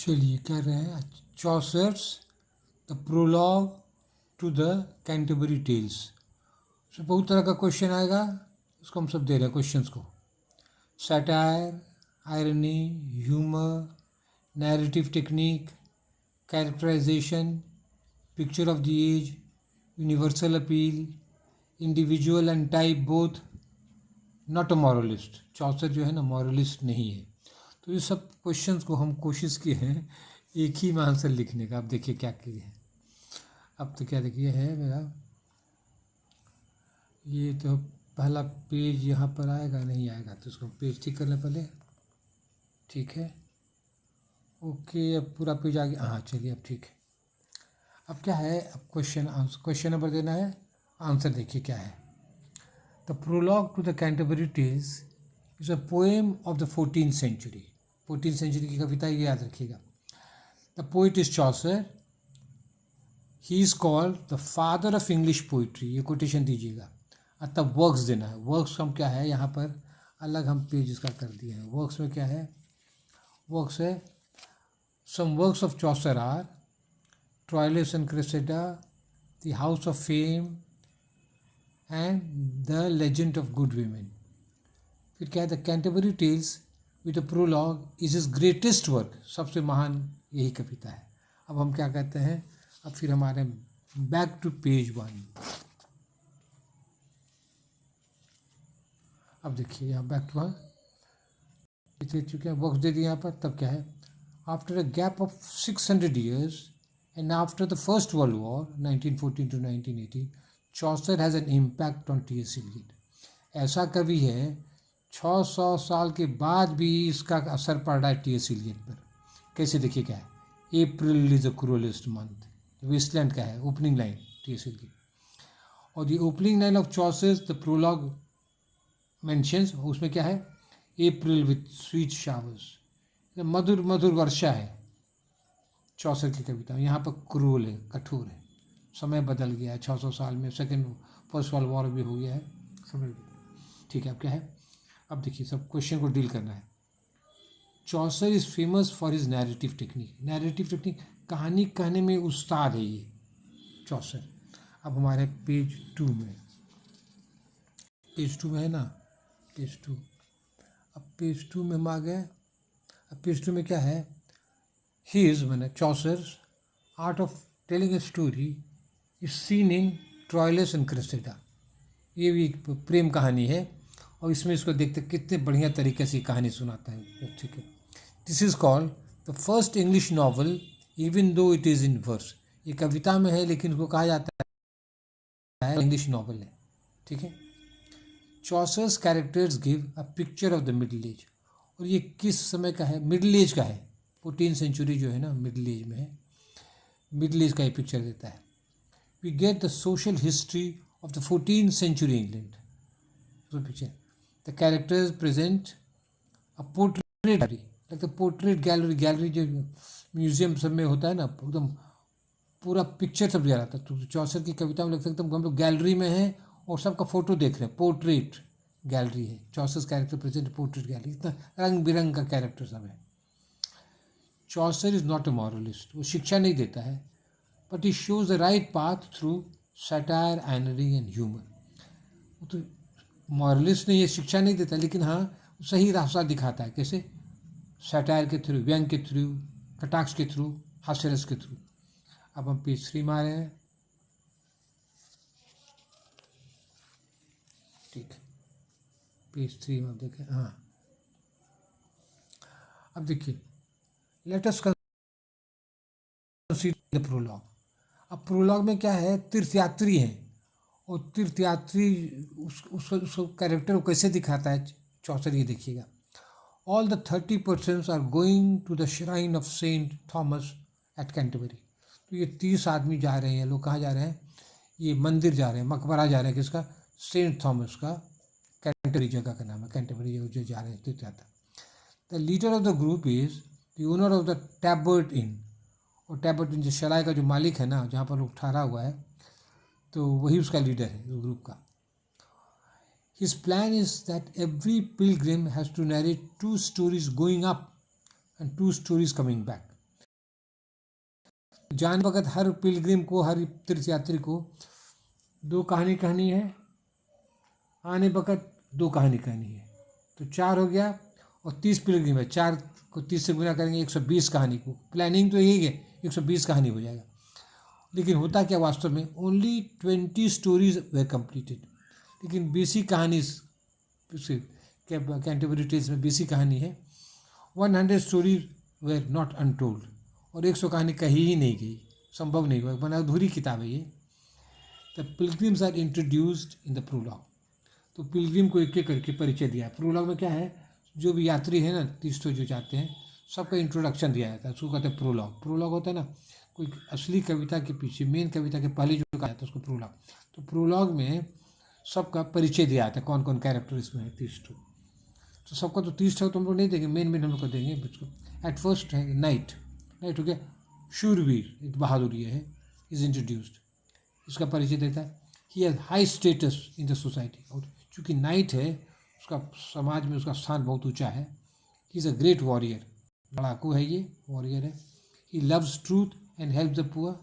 चलिए कह रहे हैं Chaucer's the prologue to the Canterbury tales. तो बहुत तरह का क्वेश्चन आएगा, उसको हम सब दे रहे हैं क्वेश्चंस को। Satire, irony, humour, narrative technique, characterization, picture of the age, universal appeal, individual and type both, not a moralist. Chaucer जो है ना मॉरलिस्ट नहीं है। तो ये सब क्वेश्चंस को हम कोशिश किए हैं एक ही में आंसर लिखने का। अब देखिए क्या किए हैं। अब तो क्या देखिए है मेरा, ये तो पहला पेज यहाँ पर आएगा नहीं आएगा, तो उसको पेज ठीक करना पहले। ठीक है, ओके, अब पूरा पेज आ गया। हाँ चलिए अब ठीक है। अब क्या है, अब क्वेश्चन नंबर देना है, आंसर देखिए क्या है। The prologue to the Canterbury tales is a poem of the 14th century. 14th century की कविता, ये याद रखिएगा। The poet is Chaucer, he is called the father of English poetry. ये कोटेशन दीजिएगा। तब वर्क्स देना है। वर्क्स हम क्या है, यहाँ पर अलग हम पेज इसका कर दिए हैं। वर्क्स में क्या है, वर्क्स है some works of Chaucer are Troilus and Cressida, the House of Fame and the Legend of Good Women. फिर क्या है, the Canterbury Tales with the Prologue is his greatest work. सबसे महान यही कविता है। अब हम क्या कहते हैं, अब फिर हमारे बैक टू पेज 1। अब देखिए यहाँ बैक टू 1 दे चुके हैं, बॉक्स दे दिए यहाँ पर। तब क्या है, after a gap of 600 years and after the first world war 1914 to 1918, Chaucer has an impact on T S. Eliot. ऐसा कवि है 600 साल के बाद भी इसका असर पड़ रहा है टी.एस. एलियट पर। कैसे, देखिए क्या है, April is the cruellest month. Waste Land का है ओपनिंग लाइन टी.एस. एलियट। और the opening line of Chaucer's the Prologue mentions, उसमें क्या है, अप्रैल विथ स्वीट शावर्स, मधुर मधुर वर्षा है चौसर की कविता। यहाँ पर क्रूल है, कठोर है। समय बदल गया है 600 साल में, फर्स्ट वर्ल्ड वॉर भी हो गया है, समय। ठीक है, अब क्या है, अब देखिए सब क्वेश्चन को डील करना है। Chaucer is famous for his narrative technique. Narrative technique, कहानी कहने में उस्ताद है ये चौसर। अब हमारे पेज 2 में, पेज 2 में है ना, पेज 2। अब पेज 2 में हम आ गए। अब पेज 2 में क्या है, हिज मैंने Chaucer's art of telling a story is seen in Troilus and Cressida. ये भी एक प्रेम कहानी है, और इसमें इसको देखते कितने बढ़िया तरीके से कहानी सुनाता है। ठीक है, this is called the first English novel even though it is in verse. ये कविता में है लेकिन इसको कहा जाता है इंग्लिश नॉवल है। ठीक है, Chaucer's characters give a picture of the middle age. और ये किस समय का है, मिडिल एज का है। 14th सेंचुरी जो है ना मिडिल एज में है, मिडिल एज का ये पिक्चर देता है। We get the social history of the 14th century England. Picture, the characters present a portrait gallery, like the portrait gallery. Gallery जो म्यूजियम सब में होता है ना, एकदम पूरा पिक्चर सब दिया रहता है। तो चौसर की कविता में लग सकता है हम लोग गैलरी में हैं और सबका फोटो देख रहे हैं। पोर्ट्रेट गैलरी है, चौसर कैरेक्टर प्रेजेंट पोर्ट्रेट गैलरी। इतना रंग बिरंग का कैरेक्टर सब है। Chaucer is not a moralist, वो शिक्षा नहीं देता है, but he shows the right path through satire, irony and humour. तो मॉरलिस्ट नहीं, ये शिक्षा नहीं देता, लेकिन हाँ सही रास्ता दिखाता है। कैसे, सैटायर के थ्रू, व्यंग के थ्रू, कटाक्ष के थ्रू, हास्यरस के थ्रू। अब हम पेज 3 में आ रहे हैं। ठीक है, पेज 3 में अब देखें। हाँ, अब देखिए, let us consider the prologue. अब प्रोलॉग में क्या है, तीर्थयात्री हैं, और तीर्थयात्री उसको कैरेक्टर को कैसे दिखाता है चौसर, ये देखिएगा। All the 30 persons are going to the shrine of Saint Thomas at Canterbury. तो ये 30 आदमी जा रहे हैं, लोग कहाँ जा रहे हैं, ये मंदिर जा रहे हैं, मकबरा जा रहे हैं, किसका, सेंट थॉमस का। कैंटरबरी जगह का नाम है, कैंटरबरी जो जा रहे हैं तीर्थयात्री। The leader of the group is the owner of the Tabard inn. और टैबर्ट इन जो शराय का जो मालिक है ना, जहाँ पर लोग ठहरा हुआ है, तो वही उसका लीडर है ग्रुप का। His plan is that every pilgrim has to narrate 2 stories going up and 2 stories coming back. जाने वक्त हर पिलग्रिम को, हर तीर्थयात्री को 2 कहानी कहनी है, आने वक्त 2 कहानी कहनी है, तो 4 हो गया। और 30 पिलग्रिम है, 4 को 30 से गुना करेंगे 120 कहानी को। प्लानिंग तो यही है, 120 कहानी हो जाएगा। लेकिन होता क्या वास्तव में, ओनली 20 स्टोरीज वे कम्प्लीटेड। लेकिन बेसिक कहानी कैंटरबरी टेल्स में बेसिक कहानी है, 100 स्टोरीज वेर नॉट अनटोल्ड, और 100 कहानी कही ही नहीं गई, संभव नहीं हुआ, बना अधूरी किताब है ये। The pilgrims are introduced in the prologue. तो पिलग्रिम को एक एक करके परिचय दिया है। प्रोलॉग में क्या है, जो भी यात्री है ना, तीर्थों जो जाते हैं, सबका इंट्रोडक्शन दिया जाता है, उसको कहते हैं प्रोलॉग। प्रोलॉग होता है ना, कोई असली कविता के पीछे, मेन कविता के पहले जो कहा जाता है उसको प्रोलॉग। तो प्रोलॉग में सबका परिचय दिया जाता है, कौन कौन कैरेक्टर इसमें है, 30। तो सबका तो 30 तो हम लोग नहीं देंगे, मेन हम लोग को देंगे उसको। एट फर्स्ट है नाइट हो गया, शूरवीर, एक बहादुर ये है, इज इंट्रोड्यूस्ड, इसका परिचय देता है। He has high status in the society, और चूँकि नाइट है, उसका समाज में उसका स्थान बहुत ऊंचा है। He is a great warrior, लड़ाकू है ये, वॉरियर है। He loves truth and help the poor,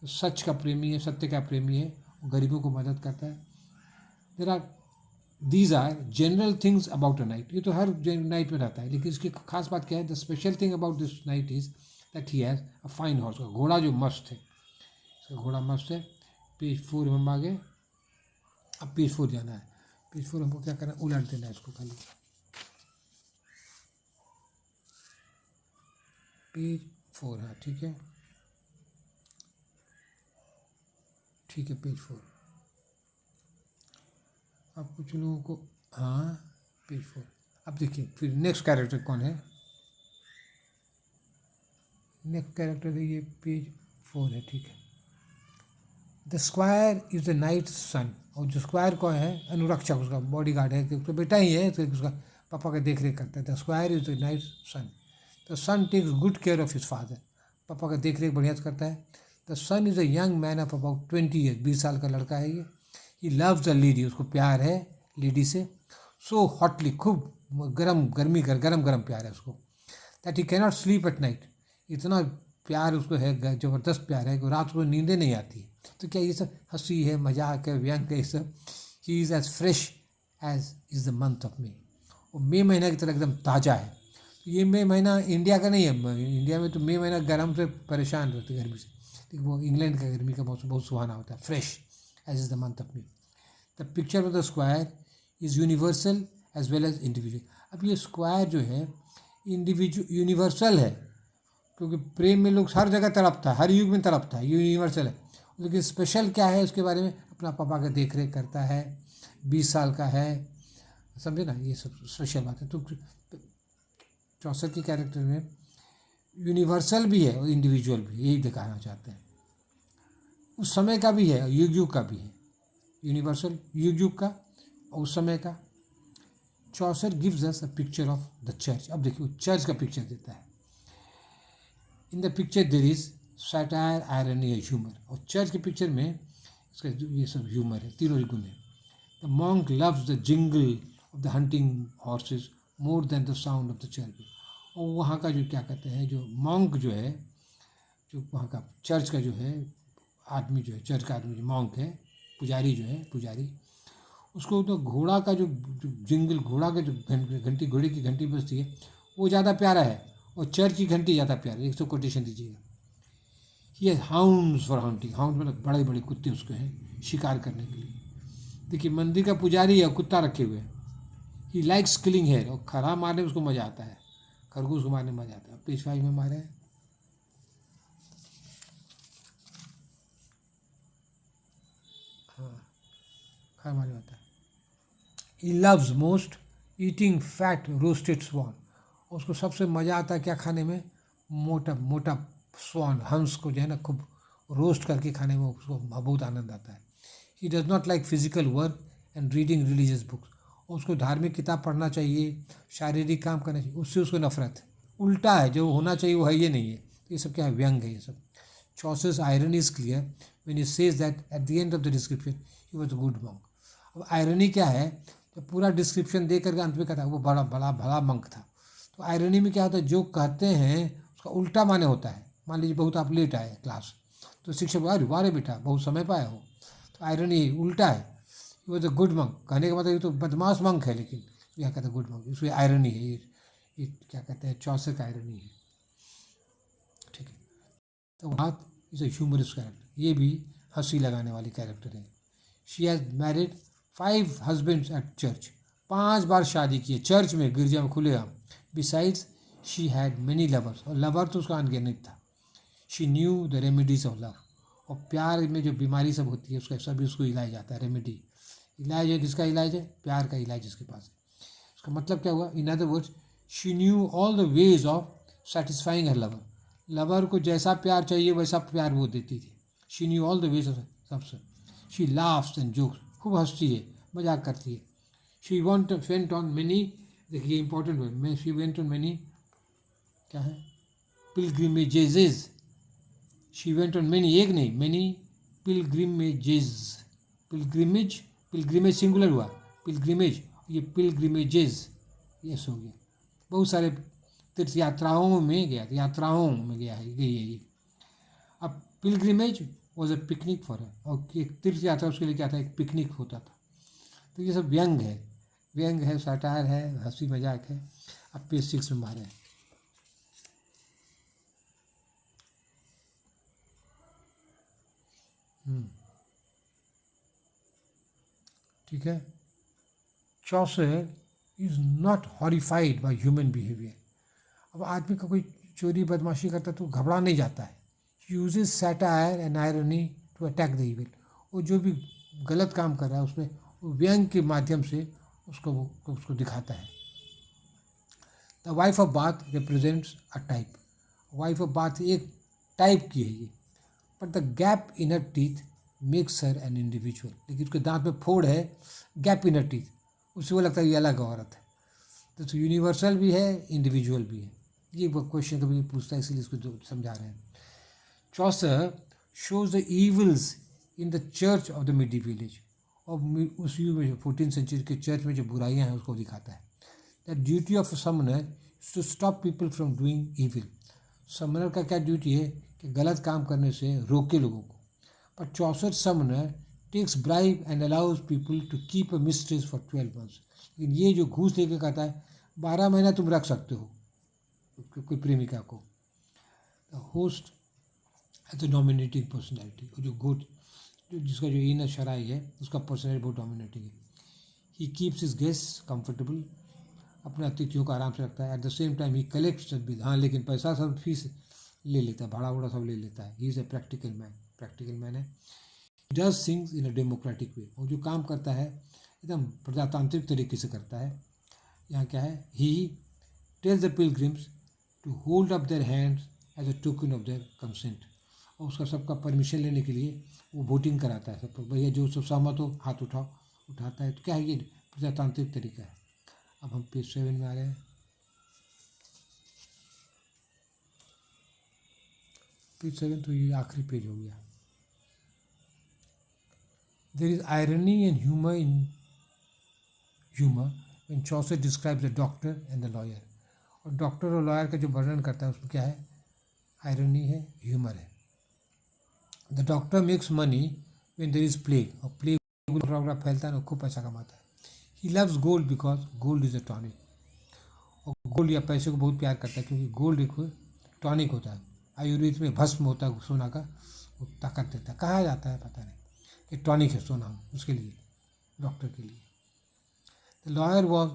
सच का प्रेमी है, सत्य का प्रेमी है, गरीबों को मदद करता है। These are general things about a knight. ये तो हर नाइट में रहता है, लेकिन इसकी खास बात क्या है, the special thing about this night is that he has a fine horse, घोड़ा जो मस्त है, इसका घोड़ा मस्त है। पेज 4 में हम आगे, अब पेज 4 जाना है। पेज 4 हमको क्या करना है, उलट देना है इसको खाली। पेज 4, हाँ ठीक है, ठीक है, पेज 4। अब कुछ लोगों को, हाँ पेज 4। अब देखिए फिर नेक्स्ट कैरेक्टर कौन है, नेक्स्ट कैरेक्टर है ये, पेज 4 है, ठीक है। The squire is the knight son, और जो स्क्वायर कौन है, अनुरक्षक, उसका बॉडी गार्ड है, उसका बेटा ही है, तो उसका पापा का देख रेख करता है। The squire is the knight son, the son takes good care of his father, पापा का देख रेख बढ़िया से करता है। The son is a young man of about 20 years, 20 साल का लड़का है ये। ही लव्स द लेडी, उसको प्यार है लेडी से। सो हॉटली, खूब गरम प्यार है उसको। That he cannot sleep at night, इतना प्यार उसको है, ज़बरदस्त प्यार है कि रात को नींदें नहीं आती। तो क्या ये सब हंसी है, मजाक है, व्यंग है, ये सब। He is as fresh as is the month of May, वो मई महीना की तरह एकदम ताज़ा है। ये मई महीना इंडिया का नहीं है, इंडिया में तो मई महीना गर्म से परेशान रहते गर्मी से, लेकिन वो इंग्लैंड का गर्मी का मौसम बहुत सुहाना होता है, fresh as is the month of May. The picture of the squire is universal as well as individual. अब ये स्क्वायर जो है यूनिवर्सल है, क्योंकि प्रेम में लोग हर जगह तड़पता है, हर युग में तड़पता है, यूनिवर्सल है। लेकिन स्पेशल क्या है उसके बारे में, अपना पापा का देख रेख करता है, 20 साल का है, समझे ना, ये सब स्पेशल बात है। तो चौसर की कैरेक्टर में यूनिवर्सल भी है और इंडिविजुअल भी, यही दिखाना चाहते हैं। उस समय का भी है, युग युग का भी है, यूनिवर्सल युग युग का और उस समय का। Chaucer gives us a picture of the church. अब देखिए चर्च का पिक्चर देता है। In the picture there is satire, irony, humour, और चर्च के पिक्चर में इसका ये सब ह्यूमर है, तीनों गुण है। The monk loves the jingle of the hunting horses more than the sound of the church. और वहाँ का जो क्या कहते हैं, जो मॉन्क जो है, जो वहाँ का चर्च का जो है आदमी, जो है चर्च का आदमी, जो मॉन्क है, पुजारी जो है, पुजारी, उसको तो घोड़ा का जो जिंगल, घोड़ा का जो घंटी, घोड़े की घंटी बजती है, वो ज़्यादा प्यारा है, और चर्च की घंटी ज़्यादा प्यारी है। 100 कोटेशन दीजिएगा। ये हाउंड्स फॉर हंटिंग, हाउंड मतलब बड़े बड़े कुत्ते उसके हैं शिकार करने के लिए। देखिए मंदिर का पुजारी है, कुत्ता रखे हुए हैं। ही लाइक्स किलिंग हेयर, और खरा मारने में उसको मज़ा आता है, खरगोश को मारने में मज़ा आता है। पेज 5 में मारे हैं, हाँ खरा मारने आता है। He loves most eating fat roasted swan, उसको सबसे मज़ा आता है क्या खाने में, मोटा मोटा स्वान, हंस को जो है ना खूब रोस्ट करके खाने में उसको बहुत आनंद आता है। He does not like physical work and reading religious books, उसको धार्मिक किताब पढ़ना चाहिए, शारीरिक काम करना चाहिए, उससे उसको नफरत है। उल्टा है, जो होना चाहिए वो है ये नहीं है। तो ये सब क्या है, व्यंग है ये सब। Chaucer's irony is clear when he says that at the end of the description he was a good monk. अब आयरनी क्या है, तो पूरा डिस्क्रिप्शन दे करके अंत में कहता है वो बड़ा भला मंक था। तो आयरनी में क्या होता है, जो कहते हैं उसका उल्टा माने होता है, मान लीजिए बहुत आप लेट आए क्लास, तो शिक्षक अरे वारे बेटा बहुत समय पाया हो, तो आयरनी उल्टा है, वो तो गुड मंक कहने का मतलब ये तो बदमाश मंक है, लेकिन यह कहते हैं गुड मंक, इसमें आयरनी है, ये क्या कहते हैं चौसर का आयरनी है, ठीक है। तो बात इज ए ह्यूमरस कैरेक्टर, ये भी हंसी लगाने वाली कैरेक्टर है। She has married 5 husbands at church, 5 बार शादी की है चर्च में, गिरजा में खुलेआम। Besides she had many lovers, और लवर तो उसका अनगिनत था। She knew the remedies of love, और प्यार में जो बीमारी सब होती है उसका सभी उसको इलाज आता है, रेमेडी। इलाज है, किसका इलाज है? प्यार का इलाज जिसके पास है। उसका मतलब क्या हुआ? In other words she knew all the ways of satisfying her lover, lover को जैसा प्यार चाहिए वैसा प्यार वो देती थी। She knew all the ways of सबसे। शी लाफ्स एंड जोक्स, खूब हंसती है, मजाक करती है। शी वेंट ऑन मेनी, देखिए important word, she went on many क्या है? पिलग्रिमेजेज। शी वेंट ऑन मेनी, एक नहीं, मेनी पिलग्रिमेजेज। पिलग्रिमेज सिंगुलर हुआ, पिलग्रिमेज, ये पिलग्रिमेजेज, यस हो गया। बहुत सारे तीर्थ यात्राओं में गया, यात्राओं में गया है, गई है ये। अब pilgrimage was a picnic for है, और एक तीर्थ यात्रा उसके लिए क्या था? एक पिकनिक होता था। तो ये सब व्यंग है, व्यंग है, सटायर है, हंसी मजाक है। अब पेज 6 में मारे हैं। ठीक है। Chaucer is not horrified by human behaviour. अब आदमी का कोई चोरी बदमाशी करता है तो घबरा नहीं जाता है। Uses satire and irony to attack the evil, वो जो भी गलत काम कर रहा है उसमें वो व्यंग के माध्यम से उसको दिखाता है। The wife of bath represents a type, wife of bath एक टाइप की है ये, but the gap in her teeth makes her an individual, लेकिन उसके दांत में फोड़ है, गैप इन हर टीथ, उससे वो लगता है ये अलग औरत है। तो यूनिवर्सल भी है, इंडिविजुअल भी है। ये वो क्वेश्चन कभी पूछता है, इसलिए इसको समझा रहे हैं। Chaucer shows the evils in the church of the medieval, और उस युग में 14th सेंचुरी के चर्च में जो बुराइयां हैं उसको दिखाता है। The duty of summoner is to stop people from doing evil, summoner का क्या ड्यूटी है कि गलत काम करने से रोके लोगों को। But Chaucer summoner takes bribe and allows people to keep a mistress for 12 months, लेकिन ये जो घूस लेके कहता है 12 महीना तुम रख सकते हो कोई प्रेमिका को। The host as a dominating personality, जो गुड जो जिसका जो इनर शराई है उसका पर्सनैलिटी बहुत डोमिनेटिंग है। He keeps his guest comfortable, अपने अतिथियों को आराम से रखता है। At the same time he collects bill, हाँ लेकिन पैसा सब फीस ले लेता है, भाड़ा वड़ा सब ले लेता है। He is a practical man, practical man है। Does things in a democratic way, और जो काम करता है एकदम प्रजातांत्रिक तरीके से करता है। यहाँ क्या है? He tells the pilgrims to hold up their hands as a token of their consent, और उसका सबका परमिशन लेने के लिए वो वोटिंग कराता है सब, भैया जो सब सहमत हो हाथ उठाओ, उठाता है। तो क्या है? ये प्रजातांत्रिक तरीका है। अब हम पेज 7 में आ रहे हैं। पेज 7 तो ये आखिरी पेज हो गया। There is irony and humour in humour when Chaucer describes the doctor and the lawyer, और डॉक्टर और लॉयर का जो वर्णन करता है उसमें क्या है? आयरनी है, ह्यूमर है। The doctor makes money when there is plague, और प्लेग प्रोग्राम फैलता है ना, खूब पैसा कमाता है। He loves gold because gold is a tonic, और गोल्ड या पैसे को बहुत प्यार करता है क्योंकि गोल्ड एक टॉनिक होता है। आयुर्वेद में भस्म होता है सोना का, वो ताकत देता है, कहा जाता है पता नहीं, कि टॉनिक है सोना उसके लिए, डॉक्टर के लिए। The lawyer was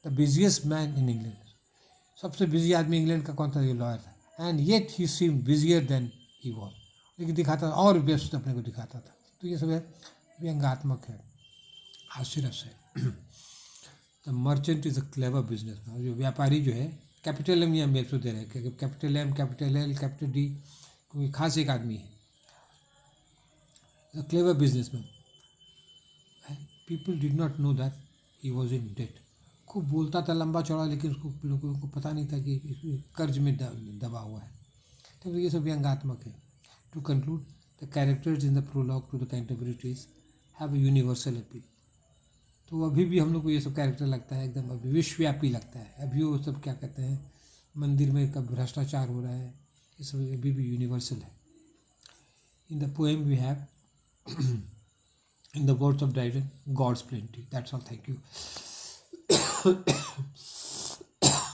the busiest man in England, सबसे बिजी आदमी इंग्लैंड का कौन था? ये लॉयर था। And yet he seem busier than he was, लेकिन दिखाता था और व्यस्त अपने को दिखाता था। तो ये सब है व्यंगात्मक है, हास्यरस है। The merchant is a clever business, जो व्यापारी जो है, कैपिटल एम यहाँ मेरे दे रहे हैं, capital M, capital L, capital D, कोई खास एक आदमी है। The clever business man, people did not know that he was in debt, खूब बोलता था लंबा चौड़ा, लेकिन उसको लोगों को पता नहीं था कि कर्ज में दबा हुआ है। तो ये सब व्यंगात्मक है। To conclude, the characters in the prologue to the Canterbury trees have a universal appeal. तो अभी भी हम लोग को ये सब कैरेक्टर लगता है एकदम अभी विश्वव्यापी लगता है। अभी वो सब क्या कहते हैं, मंदिर में कब भ्रष्टाचार हो रहा है, इस अभी भी यूनिवर्सल है. In the poem we have, in the words of Dryden, God's plenty. That's all. Thank you.